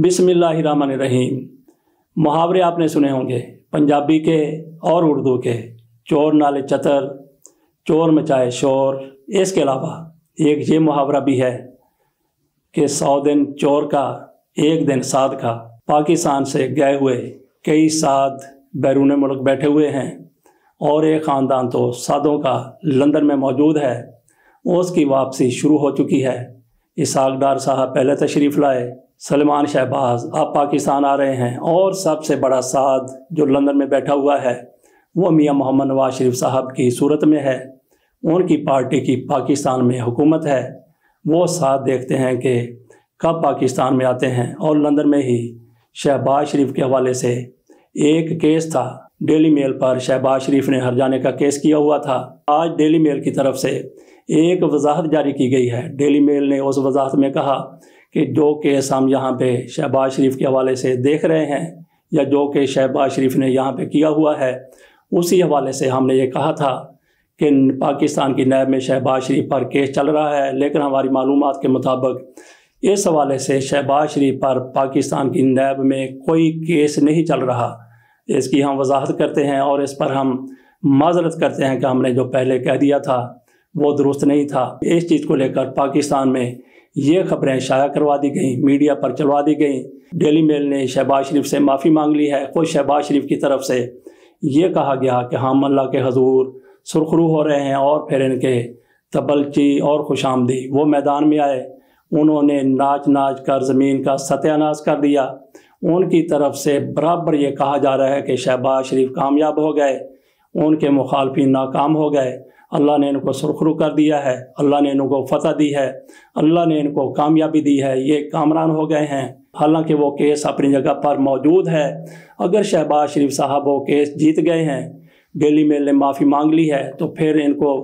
बिस्मिल्लाहिर्रहमानिर्रहीम। मुहावरे आपने सुने होंगे पंजाबी के और उर्दू के। चोर नाले चतर, चोर मचाए शोर। इसके अलावा एक ये मुहावरा भी है कि 100 दिन चोर का, 1 दिन साध का। पाकिस्तान से गए हुए कई साध बैरून मुल्क बैठे हुए हैं और एक ख़ानदान तो साधों का लंदन में मौजूद है। उसकी वापसी शुरू हो चुकी है। इसहाक डार साहब पहले तशरीफ़ लाए, सलमान शहबाज अब पाकिस्तान आ रहे हैं और सबसे बड़ा साध जो लंदन में बैठा हुआ है वो मियां मोहम्मद नवाज शरीफ साहब की सूरत में है। उनकी पार्टी की पाकिस्तान में हुकूमत है। वो साथ देखते हैं कि कब पाकिस्तान में आते हैं। और लंदन में ही शहबाज शरीफ के हवाले से एक केस था। डेली मेल पर शहबाज शरीफ ने हर्जाने का केस किया हुआ था। आज डेली मेल की तरफ से एक वजाहत जारी की गई है। डेली मेल ने उस वजाहत में कहा कि जो केस हम यहाँ पे शहबाज शरीफ के हवाले से देख रहे हैं या जो केस शहबाज शरीफ ने यहाँ पे किया हुआ है, उसी हवाले से हमने ये कहा था कि पाकिस्तान की नैब में शहबाज शरीफ पर केस चल रहा है, लेकिन हमारी मालूमात के मुताबिक इस हवाले से शहबाज शरीफ पर पाकिस्तान की नैब में कोई केस नहीं चल रहा। इसकी हम वजाहत करते हैं और इस पर हम माजरत करते हैं कि हमने जो पहले कह दिया था वो दुरुस्त नहीं था। इस चीज़ को लेकर पाकिस्तान में ये खबरें शाया करवा दी गई, मीडिया पर चलवा दी गई। डेली मेल ने शहबाज शरीफ से माफ़ी मांग ली है। खुद शहबाज शरीफ की तरफ से ये कहा गया कि हम अल्लाह के हजूर सुरखरू हो रहे हैं और फिर इनके तबलची और खुशामदी वो मैदान में आए। उन्होंने नाच नाच कर ज़मीन का सत्यानाश कर दिया। उनकी तरफ से बराबर ये कहा जा रहा है कि शहबाज शरीफ कामयाब हो गए, उनके मुखालफिन नाकाम हो गए। अल्लाह ने इनको सुरखरू कर दिया है, अल्लाह ने इनको फतह दी है, अल्लाह ने इनको कामयाबी दी है, ये कामरान हो गए हैं। हालांकि वो केस अपनी जगह पर मौजूद है। अगर शहबाज शरीफ साहब वो केस जीत गए हैं, डेली मेल ने माफ़ी मांग ली है, तो फिर इनको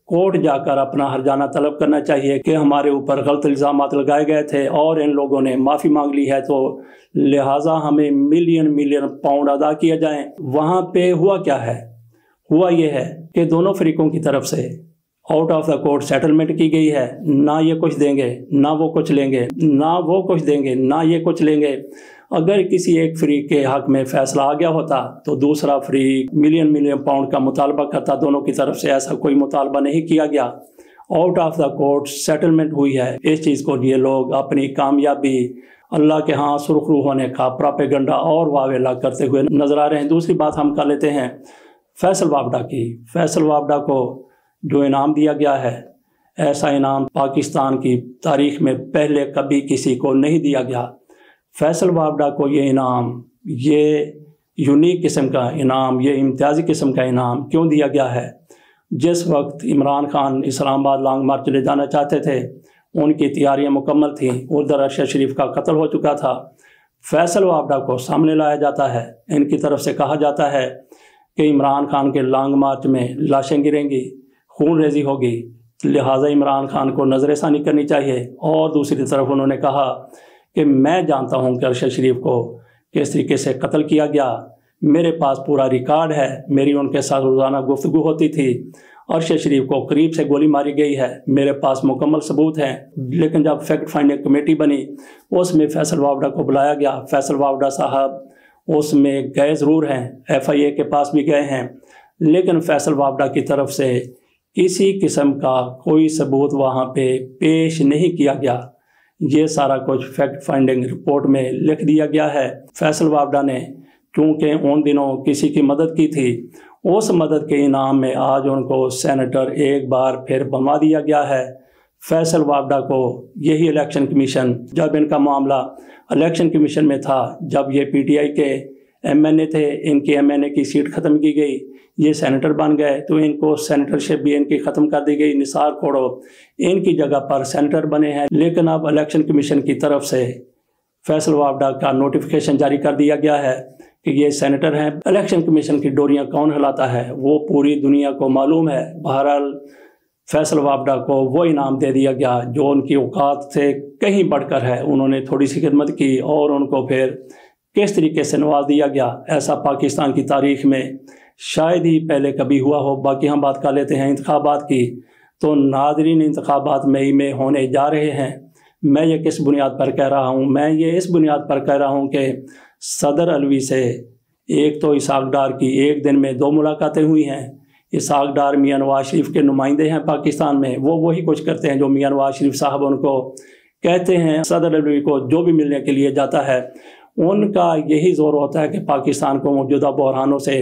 कोर्ट जाकर अपना हर्जाना तलब करना चाहिए कि हमारे ऊपर गलत इल्ज़ामात लगाए गए थे और इन लोगों ने माफ़ी मांग ली है, तो लिहाजा हमें मिलियन मिलियन पाउंड अदा किए जाएँ। वहाँ पे हुआ क्या है? हुआ ये है कि दोनों फरीकों की तरफ से out of the court settlement की गई है। ना ये कुछ देंगे, ना वो कुछ लेंगे, ना वो कुछ देंगे, ना ये कुछ लेंगे। अगर किसी एक फरीक के हक में फैसला आ गया होता तो दूसरा फरीक मिलियन मिलियन पाउंड का मुतालबा करता। दोनों की तरफ से ऐसा कोई मुतालबा नहीं किया गया। Out of the court settlement हुई है। इस चीज़ को ये लोग अपनी कामयाबी अल्लाह के यहाँ सुरखरू होने का प्रोपेगेंडा और वावेला करते हुए नजर आ रहे हैं। दूसरी बात हम कर लेते हैं फैसल वावडा की। फैसल वावडा को जो इनाम दिया गया है, ऐसा इनाम पाकिस्तान की तारीख में पहले कभी किसी को नहीं दिया गया। फैसल वावडा को ये इनाम, ये यूनिक किस्म का इनाम, ये इम्तियाजी किस्म का इनाम क्यों दिया गया है? जिस वक्त इमरान खान इस्लामाबाद लॉन्ग मार्च ले जाना चाहते थे, उनकी तैयारियां मुकम्मल थीं, उधर अरशद शरीफ का कत्ल हो चुका था। फैसल वावडा को सामने लाया जाता है। इनकी तरफ से कहा जाता है कि इमरान खान के लॉन्ग मार्च में लाशें गिरेंगी, खून रेजी होगी, लिहाजा इमरान खान को नज़रसानी करनी चाहिए। और दूसरी तरफ उन्होंने कहा कि मैं जानता हूं कि अरशद शरीफ को किस तरीके से कत्ल किया गया, मेरे पास पूरा रिकॉर्ड है, मेरी उनके साथ रोज़ाना गुफ्तगू होती थी। अरशद शरीफ को करीब से गोली मारी गई है, मेरे पास मुकम्मल सबूत हैं। लेकिन जब फैक्ट फाइंडिंग कमेटी बनी, उसमें फैसल वावडा को बुलाया गया। फैसल वावडा साहब उसमें गए ज़रूर हैं, FIA के पास भी गए हैं, लेकिन फैसल वावडा की तरफ से किसी किस्म का कोई सबूत वहाँ पे पेश नहीं किया गया। ये सारा कुछ फैक्ट फाइंडिंग रिपोर्ट में लिख दिया गया है। फैसल वावडा ने चूँकि उन दिनों किसी की मदद की थी, उस मदद के इनाम में आज उनको सेनेटर एक बार फिर बनवा दिया गया है। फैसल वावडा को यही इलेक्शन कमीशन, जब इनका मामला इलेक्शन कमीशन में था, जब ये PTI के MNA थे, इनकी MNA की सीट ख़त्म की गई, ये सेनेटर बन गए, तो इनको सेनेटरशिप भी इनकी ख़त्म कर दी गई। निसार खोड़ो इनकी जगह पर सेनेटर बने हैं। लेकिन अब इलेक्शन कमीशन की तरफ से फैसल वावडा का नोटिफिकेशन जारी कर दिया गया है कि ये सेनेटर हैं। इलेक्शन कमीशन की डोरियाँ कौन हिलाता है वो पूरी दुनिया को मालूम है। बहरहाल फैसल वावडा को वो इनाम दे दिया गया जो उनकी औकात से कहीं बढ़कर है। उन्होंने थोड़ी सी खिदमत की और उनको फिर किस तरीके से नवाज दिया गया, ऐसा पाकिस्तान की तारीख में शायद ही पहले कभी हुआ हो। बाकी हम बात कर लेते हैं इंतखाबात की। तो नाज़रीन, इंतखाबात मई में होने जा रहे हैं। मैं ये किस बुनियाद पर कह रहा हूँ? मैं ये इस बुनियाद पर कह रहा हूँ कि सदर अलवी से एक तो इसहाक डार की एक दिन में 2 मुलाकातें हुई हैं। इसहाक डार मियां नवाज शरीफ के नुमाइंदे हैं पाकिस्तान में, वो वही कुछ करते हैं जो मियां नवाज शरीफ साहब उनको कहते हैं। सदर अलवी को जो भी मिलने के लिए जाता है उनका यही जोर होता है कि पाकिस्तान को मौजूदा बहरानों से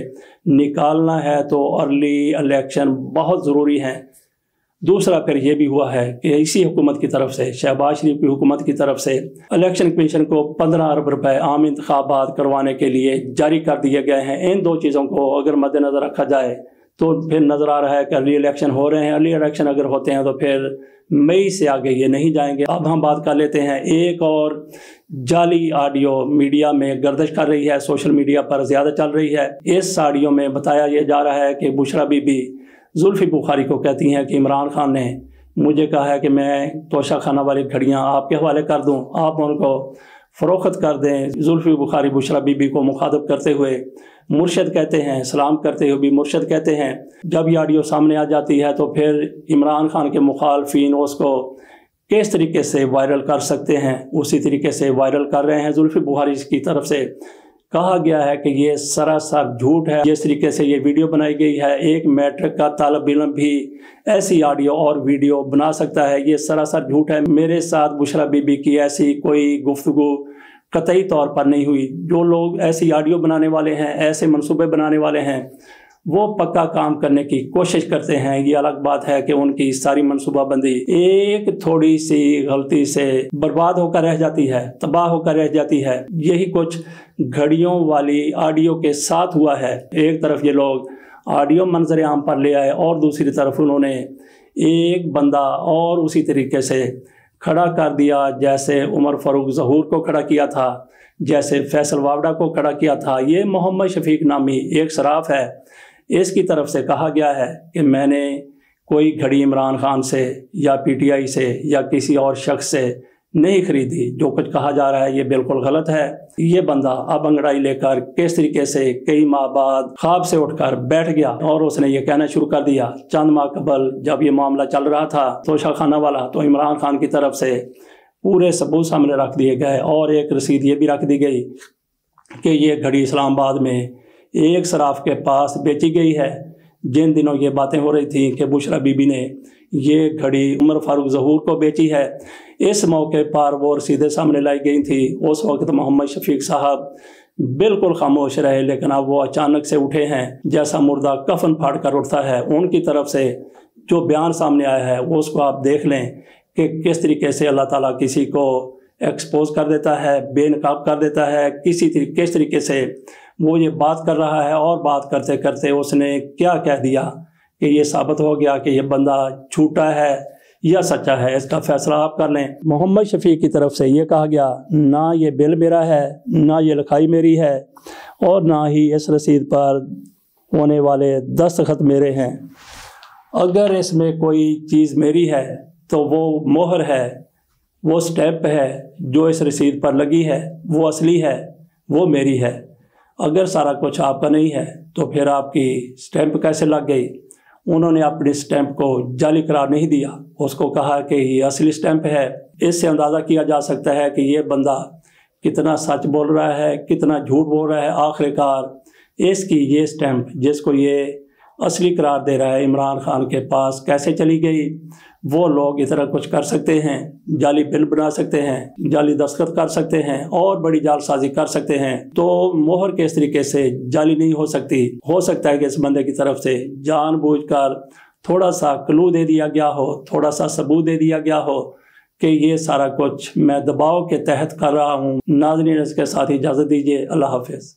निकालना है, तो अर्ली इलेक्शन बहुत ज़रूरी हैं। दूसरा फिर ये भी हुआ है कि इसी हुकूमत की तरफ से, शहबाज शरीफ की हुकूमत की तरफ से इलेक्शन कमीशन को 15 अरब रुपए आम इंतखाबात करवाने के लिए जारी कर दिए गए हैं। इन 2 चीज़ों को अगर मद्देनज़र रखा जाए तो फिर नज़र आ रहा है कि अर्ली इलेक्शन हो रहे हैं। अर्ली इलेक्शन अगर होते हैं तो फिर मई से आगे ये नहीं जाएंगे। अब हम बात कर लेते हैं, एक और जाली ऑडियो मीडिया में गर्दिश कर रही है, सोशल मीडिया पर ज़्यादा चल रही है। इस ऑडियो में बताया यह जा रहा है कि बुशरा बीबी जुल्फी बुखारी को कहती हैं कि इमरान खान ने मुझे कहा है कि मैं तोशा खाना वाली घड़ियाँ आपके हवाले कर दूँ, आप उनको फ़रोख्त कर दें। जुल्फी बुखारी बुशरा बीबी को मुखातब करते हुए मुर्शद कहते हैं, सलाम करते हुए भी मुर्शद कहते हैं। जब ये ऑडियो सामने आ जाती है तो फिर इमरान खान के मुखालफिन उसको किस तरीके से वायरल कर सकते हैं, उसी तरीके से वायरल कर रहे हैं। जुल्फी बुखारी की तरफ से कहा गया है कि ये सरासर झूठ है, जिस तरीके से ये वीडियो बनाई गई है। एक मैट्रिक का तालिब इल्म भी ऐसी ऑडियो और वीडियो बना सकता है, ये सरासर झूठ है। मेरे साथ बुशरा बीबी की ऐसी कोई गुफ्तगू कतई तौर पर नहीं हुई। जो लोग ऐसी ऑडियो बनाने वाले हैं, ऐसे मंसूबे बनाने वाले हैं, वो पक्का काम करने की कोशिश करते हैं। ये अलग बात है कि उनकी सारी मनसूबाबंदी एक थोड़ी सी गलती से बर्बाद होकर रह जाती है, तबाह होकर रह जाती है। यही कुछ घड़ियों वाली ऑडियो के साथ हुआ है। एक तरफ ये लोग ऑडियो मंजर आम पर ले आए और दूसरी तरफ उन्होंने एक बंदा और उसी तरीके से खड़ा कर दिया, जैसे उमर फारूक ज़हूर को खड़ा किया था, जैसे फैसल वावड़ा को खड़ा किया था। ये मोहम्मद शफीक नामी एक सराफ है, इसकी तरफ से कहा गया है कि मैंने कोई घड़ी इमरान खान से या पीटीआई से या किसी और शख्स से नहीं खरीदी। जो कुछ कहा जा रहा है ये बिल्कुल गलत है। ये बंदा अब अंगड़ाई लेकर किस तरीके से कई माह बाद ख्वाब से उठकर बैठ गया और उसने ये कहना शुरू कर दिया। चंद माह कबल जब ये मामला चल रहा था तोशा खाना वाला, तो इमरान खान की तरफ से पूरे सबूत सामने रख दिए गए और एक रसीद ये भी रख दी गई कि ये घड़ी इस्लामाबाद में एक सराफ के पास बेची गई है। जिन दिनों ये बातें हो रही थी कि बुशरा बीबी ने ये घड़ी उमर फारूक ज़हूर को बेची है, इस मौके पर वो रसीदें सामने लाई गई थी। उस वक्त मोहम्मद शफीक साहब बिल्कुल खामोश रहे, लेकिन अब वो अचानक से उठे हैं, जैसा मुर्दा कफन फाड़ कर उठता है। उनकी तरफ से जो बयान सामने आया है उसको आप देख लें कि किस तरीके से अल्लाह ताला किसी को एक्सपोज कर देता है, बेनकाब कर देता है। किस तरीके से वो ये बात कर रहा है और बात करते करते उसने क्या कह दिया कि ये साबित हो गया कि ये बंदा झूठा है या सच्चा है। इसका फैसला आप कर लें। मोहम्मद शफीक की तरफ से ये कहा गया, ना ये बिल मेरा है, ना ये लिखाई मेरी है और ना ही इस रसीद पर होने वाले दस्तखत मेरे हैं। अगर इसमें कोई चीज़ मेरी है तो वो मोहर है, वो स्टैम्प है जो इस रसीद पर लगी है, वो असली है, वो मेरी है। अगर सारा कुछ आपका नहीं है तो फिर आपकी स्टैम्प कैसे लग गई? उन्होंने अपनी स्टैम्प को जाली करार नहीं दिया, उसको कहा कि ये असली स्टैम्प है। इससे अंदाज़ा किया जा सकता है कि ये बंदा कितना सच बोल रहा है, कितना झूठ बोल रहा है। आखिरकार इसकी ये स्टैम्प जिसको ये असली करार दे रहा है इमरान खान के पास कैसे चली गई? वो लोग इस तरह कुछ कर सकते हैं, जाली बिल बना सकते हैं, जाली दस्तखत कर सकते हैं और बड़ी जालसाजी कर सकते हैं। तो मोहर के इस तरीके से जाली नहीं हो सकती। हो सकता है कि इस बंदे की तरफ से जानबूझकर थोड़ा सा क्लू दे दिया गया हो, थोड़ा सा सबूत दे दिया गया हो कि ये सारा कुछ मैं दबाव के तहत कर रहा हूँ। नाज़रीन, इसके साथ इजाज़त दीजिए। अल्लाह हाफ़िज़।